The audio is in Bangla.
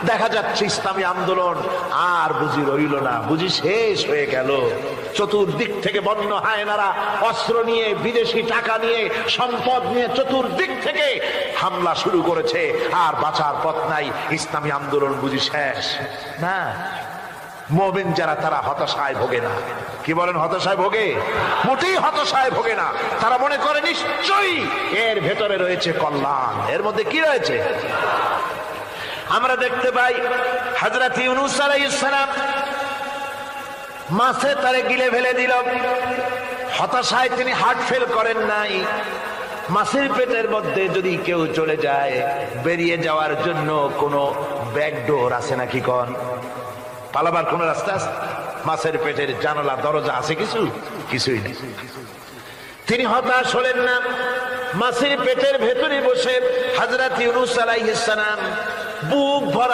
দেখা যাচ্ছে ইসলামী আন্দোলন আর বুঝি রইল না, বুঝি শেষ হয়ে গেল। চতুর্দিক থেকে বন্য হায়নারা অস্ত্র নিয়ে, বিদেশি টাকা নিয়ে, সম্পদ নিয়ে চতুর্দিক থেকে হামলা শুরু করেছে, আর বাঁচার পথ নাই। ইসলামী আন্দোলন বুঝি শেষ না। মুমিন যারা, তারা হতাশায় ভোগে না। কি বলেন, হতাশায় ভোগে? মোটেই হতাশায় ভোগে না। তারা মনে করে নিশ্চয়ই এর ভেতরে রয়েছে কল্যাণ। এর মধ্যে কি রয়েছে? আমরা দেখতে পাই হযরত ইউনূস আলাইহিস সালাম মাছে তারে গিলে ফেলে দিল। হতাশায় তিনি হার্ট ফেল করেন নাই। মাছের পেটের মধ্যে যদি কেউ চলে যায়, বেরিয়ে যাওয়ার জন্য কোনো ব্যাকডোর আছে নাকি? কোন পালাবার কোন রাস্তা আছে? মাছের পেটের জানালা দরজা আছে কিছু? কিছুই নেই। তিনি হতাশ হলেন না। মাছের পেটের ভেতরে বসে হযরত ইউনূস আলাইহিস সালাম বুক ভরা